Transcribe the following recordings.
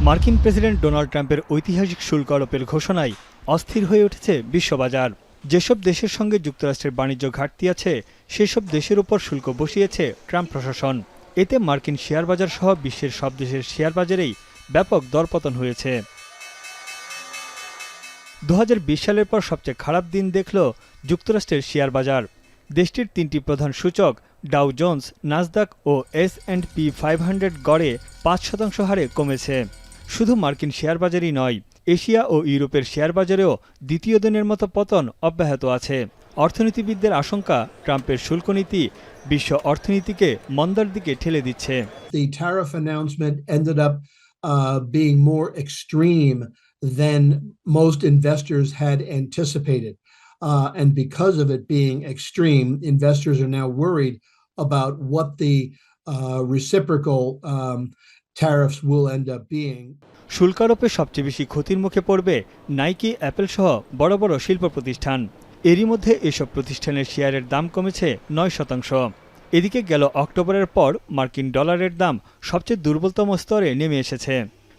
মার্কিন president Donald ট্রাম্পের ঐতিহাসিক শুল্ক আরোপের ঘোষণায় অস্থির হয়ে উঠেছে বিশ্ববাজার। যেসব দেশের সঙ্গে যুক্তরাষ্ট্রের বাণিজ্য ঘাটতি আছে সেসব দেশের উপর শুল্ক বসিয়েছে ট্রাম্প প্রশাসন। এতে মার্কিন শেয়ার বাজার সহ বিশ্বের সব দেশের শেয়ার বাজারেই ব্যাপক দরপতন হয়েছে। 2020 সালের পর সবচেয়ে খারাপ দিন দেখল যুক্তরাষ্ট্রের শেয়ার বাজার। দেশটির তিনটি প্রধান সূচক ডাউ জোন্স, নাসদাক ও S&P 500 গড়ে 5% হারে কমেছে। শুধু মার্কিন শেয়ার বাজারই নয়, এশিয়া ও ইউরোপের শেয়ার বাজারেও দ্বিতীয় দিনের মতো পতন অব্যাহত আছে। অর্থনীতিবিদদের আশঙ্কা, ট্রাম্পের শুল্ক নীতি বিশ্ব অর্থনীতিকে মন্দার দিকে ঠেলে দিচ্ছে। The tariff announcement ended up being more extreme than most investors had anticipated. And because of it being extreme, investors are now worried about what the reciprocal tariffs will end up being. শুল্ক আরোপে সবচেয়ে বেশি ক্ষতির মুখে পড়বে Nike, Apple সহ বড় বড় শিল্প প্রতিষ্ঠান। এরই মধ্যে এসব প্রতিষ্ঠানের শেয়ারের দাম কমেছে 9%। এদিকে গেল অক্টোবরের পর মার্কিন ডলারের দাম সবচেয়ে দুর্বলতম স্তরে নেমে এসেছে।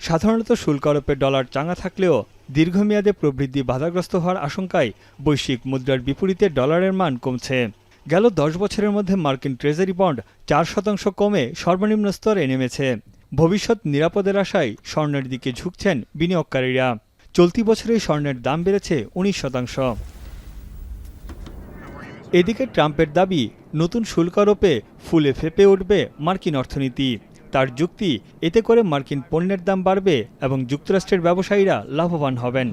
সাধারণত শুল্ক আরোপে ডলার চাঙা থাকলেও দীর্ঘমেয়াদে প্রবৃদ্ধি বাধাগ্রস্ত হওয়ার আশঙ্কায় বৈশ্বিক মুদ্রার বিপরীতে ডলারের মান কমছে। গেল 10 বছরের মধ্যে মার্কিন ট্রেজারি বন্ড 4% কমে সর্বনিম্ন স্তরে নেমেছে। ভবিষ্যৎ নিরাপদের আশায় স্বর্ণের দিকে ঝুঁকছেন বিনিয়োগকারীরা। চলতি বছরে স্বর্ণের দাম বেড়েছে 19%। এদিকে ট্রাম্পের দাবি, নতুন শুল্ক আরোপে ফুলে ফেঁপে উঠবে মার্কিন অর্থনীতি। তার যুক্তি, এতে করে মার্কিন পণ্যের দাম বাড়বে এবং যুক্তরাষ্ট্রের ব্যবসায়ীরা লাভবান হবেন।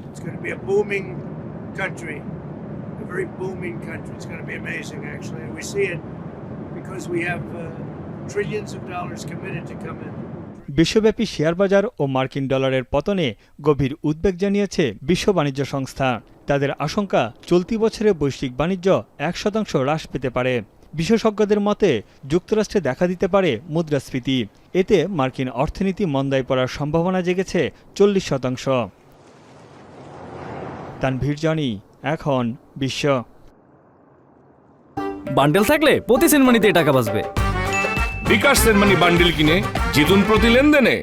বিশ্বব্যাপী শেয়ার বাজার ও মার্কিন ডলারের পতনে গভীর উদ্বেগ জানিয়েছে বিশ্ব বাণিজ্য সংস্থা। তাদের আশঙ্কা, চলতি বছরে বৈশ্বিক বাণিজ্য 1% হ্রাস পেতে পারে। বিশেষজ্ঞদের মতে যুক্তরাষ্ট্রে দেখা দিতে পারে মুদ্রাস্ফীতি। এতে মার্কিন অর্থনীতি মন্দায় পড়ার সম্ভাবনা জেগেছে 40%। তানভীর জনি, এখন বিশ্ব। বান্ডেল থাকলে প্রতি সেনমানিতে টাকা বাঁচবে। বিকাশ সেনমানি বান্ডিল কিনে জিতুন প্রতি লেনদেনে।